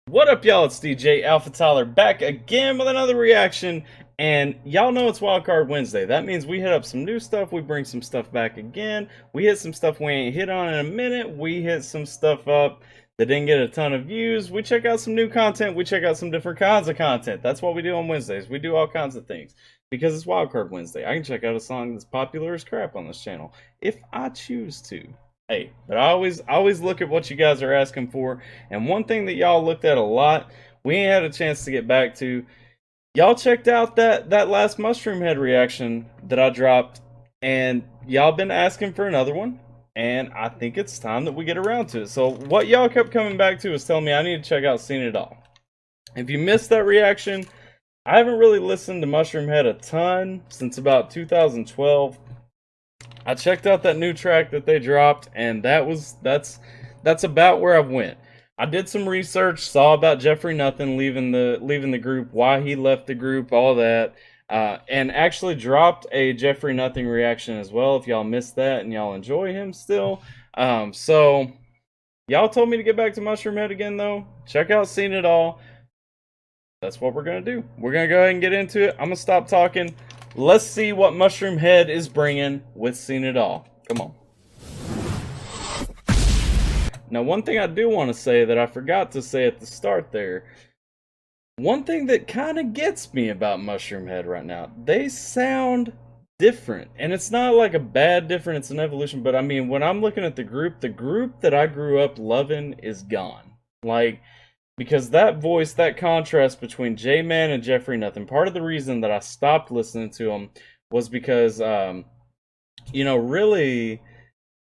What up, y'all? It's DJ AlphaTyler back again with another reaction. And y'all know it's Wildcard Wednesday. That means we hit up some new stuff. We bring some stuff back again. We hit some stuff we ain't hit on in a minute. We hit some stuff up that didn't get a ton of views. We check out some new content. We check out some different kinds of content. That's what we do on Wednesdays. We do all kinds of things because it's Wildcard Wednesday. I can check out a song that's popular as crap on this channel if I choose to. Hey, but I always look at what you guys are asking for. And one thing that y'all looked at a lot, we ain't had a chance to get back to. Y'all checked out that last Mushroomhead reaction that I dropped, and y'all been asking for another one. And I think it's time that we get around to it. So what y'all kept coming back to is telling me I need to check out Seen It All. If you missed that reaction, I haven't really listened to Mushroomhead a ton since about 2012. I checked out that new track that they dropped, and that's about where I went. I did some research, saw about Jeffrey Nothing leaving the group, why he left the group, all that, and actually dropped a Jeffrey Nothing reaction as well. If y'all missed that and y'all enjoy him still, so y'all told me to get back to Mushroomhead again though. Check out Seen It All. That's what we're gonna do. We're gonna go ahead and get into it. I'm gonna stop talking. Let's see what Mushroomhead is bringing with Seen It All. Come on. Now, one thing I do want to say that I forgot to say at the start there, one thing that kind of gets me about Mushroomhead right now, they sound different. And it's not like a bad different, it's an evolution, but I mean, when I'm looking at the group that I grew up loving is gone. Like, because that voice, that contrast between J-Man and Jeffrey Nothing, part of the reason that I stopped listening to him was because, you know, really,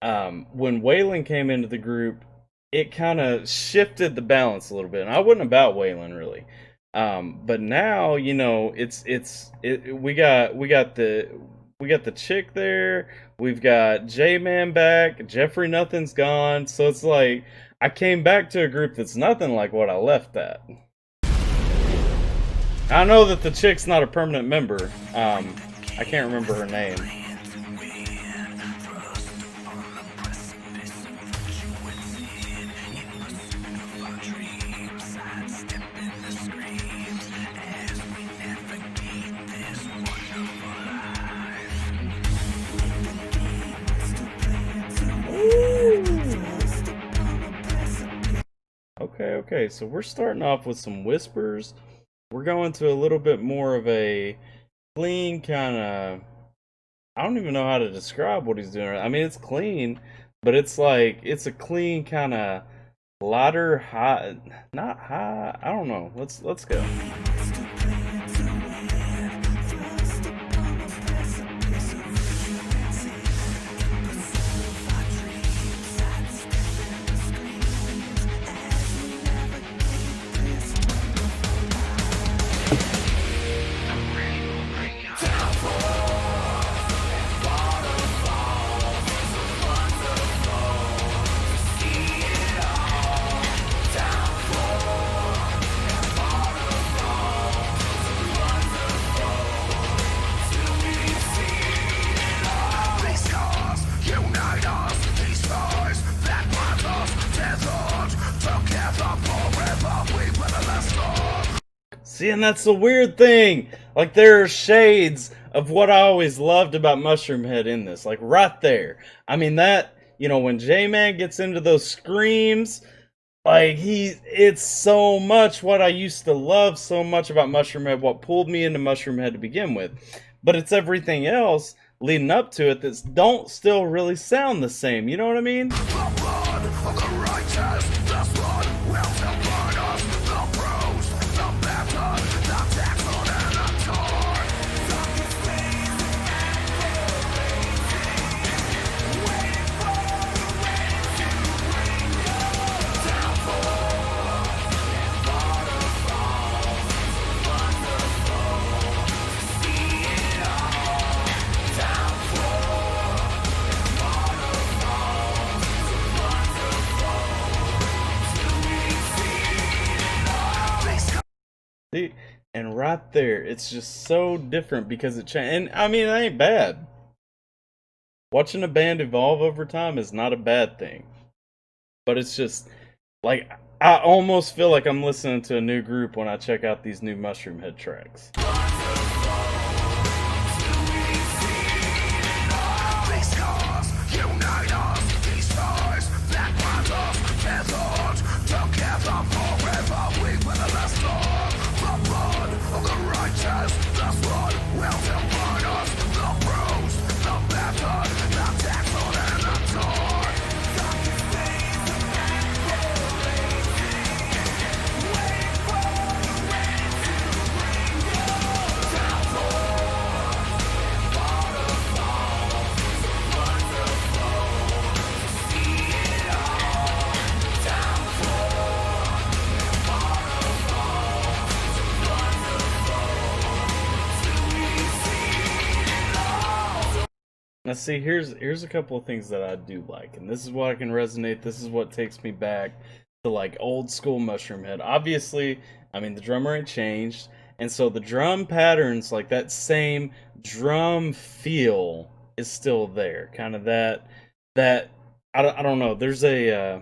when Waylon came into the group, it kind of shifted the balance a little bit. And I wasn't about Waylon really. But now, you know, we got the chick there, we've got J-Man back, Jeffrey Nothing's gone, so it's like I came back to a group that's nothing like what I left at. I know that the chick's not a permanent member. I can't remember her name. Okay, so we're starting off with some whispers. We're going to a little bit more of a clean kind of, I don't even know how to describe what he's doing. I mean, it's clean, but it's like, it's a clean kind of lighter, high, not high, I don't know. Let's go. See, and that's the weird thing. Like, there are shades of what I always loved about Mushroomhead in this. Like, right there. I mean, that, you know, when J-Man gets into those screams, like, it's so much what I used to love so much about Mushroomhead, what pulled me into Mushroomhead to begin with. But it's everything else leading up to it that don't still really sound the same. You know what I mean? See, and right there, it's just so different because it changed. And I mean, it ain't bad. Watching a band evolve over time is not a bad thing. But it's just, Like, I almost feel like I'm listening to a new group when I check out these new Mushroomhead tracks. Now, see, here's a couple of things that I do like, and this is what I can resonate. This is what takes me back to like old school Mushroomhead. Obviously, I mean the drummer ain't changed, and so the drum patterns, like that same drum feel, is still there. Kind of that I don't know. There's a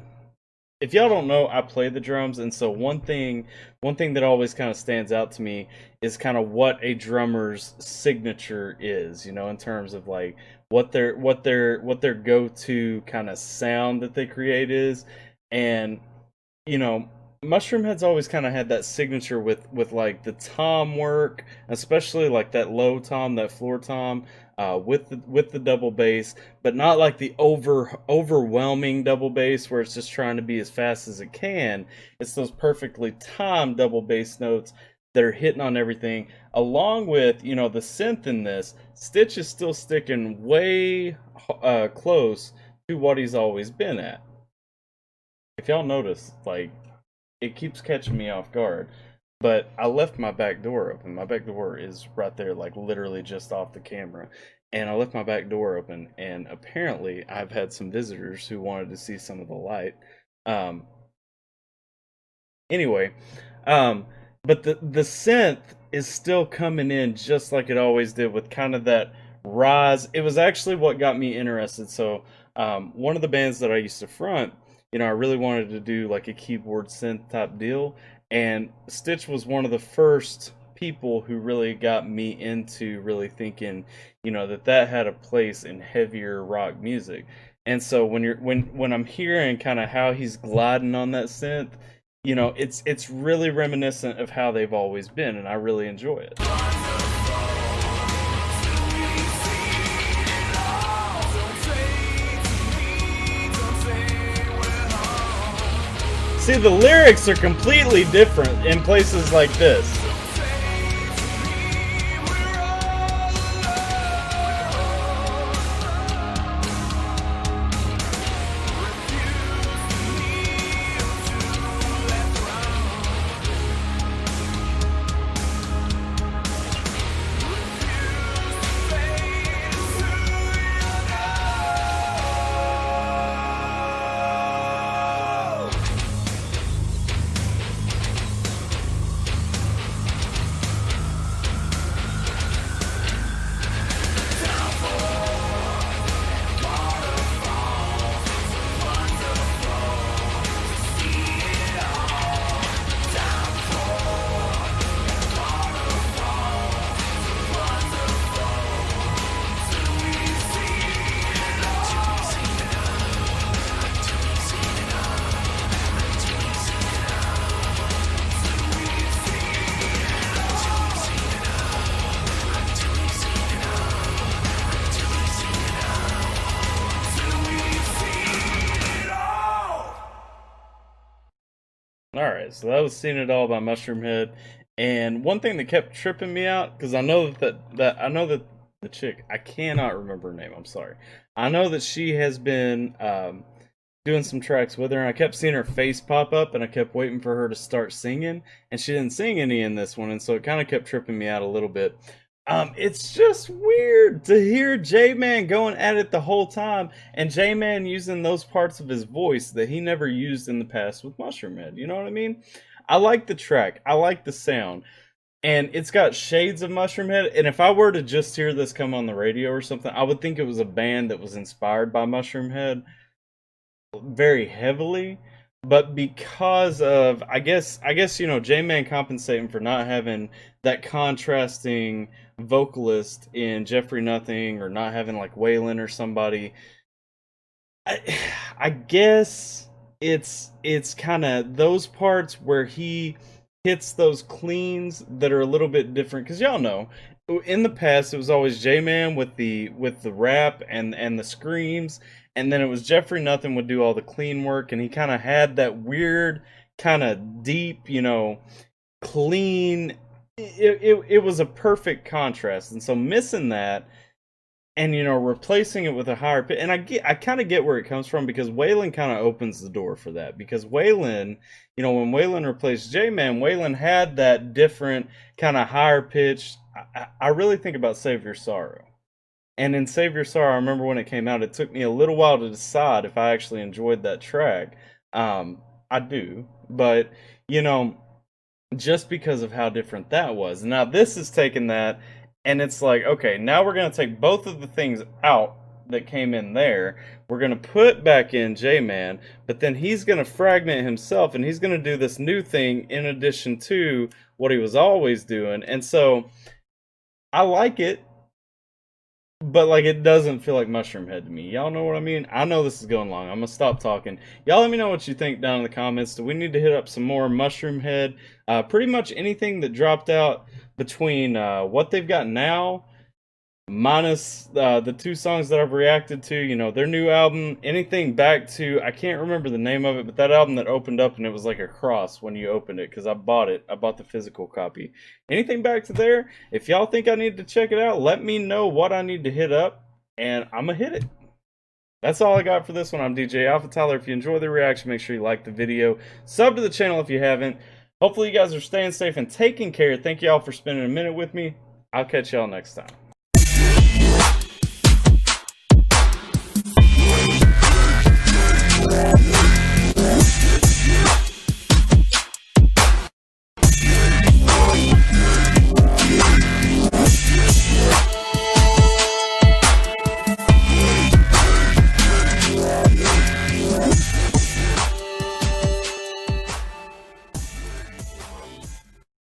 if y'all don't know, I play the drums, and so one thing that always kind of stands out to me is kind of what a drummer's signature is, in terms of like what their go-to kind of sound that they create is. And you know, Mushroomhead's always kind of had that signature with like the tom work, especially like that low tom, that floor tom, with the double bass, but not like the overwhelming double bass where it's just trying to be as fast as it can. It's those perfectly timed double bass notes that are hitting on everything, along with the synth in this. Stitch is still sticking way close to what he's always been at. If y'all notice, like, it keeps catching me off guard. But I left my back door open. My back door is right there, like literally just off the camera. And I left my back door open, and apparently I've had some visitors who wanted to see some of the light. Um, anyway, um, but the synth is still coming in just like it always did, with kind of that rise. It was actually what got me interested. So one of the bands that I used to front, I really wanted to do like a keyboard synth type deal, and Stitch was one of the first people who really got me into really thinking, that had a place in heavier rock music. And so when I'm hearing kind of how he's gliding on that synth, it's really reminiscent of how they've always been, and I really enjoy it. See, the lyrics are completely different in places like this. Alright, so that was Seen It All by Mushroomhead. And one thing that kept tripping me out, because I know that the chick, I cannot remember her name, I'm sorry. I know that she has been doing some tracks with her, and I kept seeing her face pop up, and I kept waiting for her to start singing, and she didn't sing any in this one, and so it kind of kept tripping me out a little bit. It's just weird to hear J-Man going at it the whole time, and J-Man using those parts of his voice that he never used in the past with Mushroomhead. You know what I mean? I like the track. I like the sound. And it's got shades of Mushroomhead, and if I were to just hear this come on the radio or something, I would think it was a band that was inspired by Mushroomhead very heavily. but because of I guess J-Man compensating for not having that contrasting vocalist in Jeffrey Nothing, or not having like Waylon or somebody. I, I guess it's kind of those parts where he hits those cleans that are a little bit different, because y'all know in the past it was always J-Man with the rap and the screams, and then it was Jeffrey Nothing would do all the clean work, and he kind of had that weird kind of deep, clean. It was a perfect contrast, and so missing that, and replacing it with a higher pitch, and I kind of get where it comes from, because Waylon kind of opens the door for that, because Waylon, when Waylon replaced J-Man, Waylon had that different kind of higher pitch. I really think about Save Your Sorrow, and in Save Your Sorrow, I remember when it came out, it took me a little while to decide if I actually enjoyed that track. I do, but you know just because of how different that was. Now this is taking that, and it's like, okay, now we're gonna take both of the things out that came in there. We're gonna put back in J-Man, but then he's gonna fragment himself, and he's gonna do this new thing in addition to what he was always doing. And so I like it, but like it doesn't feel like Mushroomhead to me. Y'all know what I mean? I know this is going long. I'm gonna stop talking. Y'all let me know what you think down in the comments. Do we need to hit up some more Mushroomhead? Pretty much anything that dropped out between what they've got now, minus the two songs that I've reacted to, their new album, anything back to, I can't remember the name of it, but that album that opened up and it was like a cross when you opened it, because I bought it. I bought the physical copy. Anything back to there, if y'all think I need to check it out, let me know what I need to hit up, and I'm going to hit it. That's all I got for this one. I'm DJ AlphaTyler. If you enjoy the reaction, make sure you like the video. Sub to the channel if you haven't. Hopefully you guys are staying safe and taking care. Thank you all for spending a minute with me. I'll catch y'all next time. Yeah.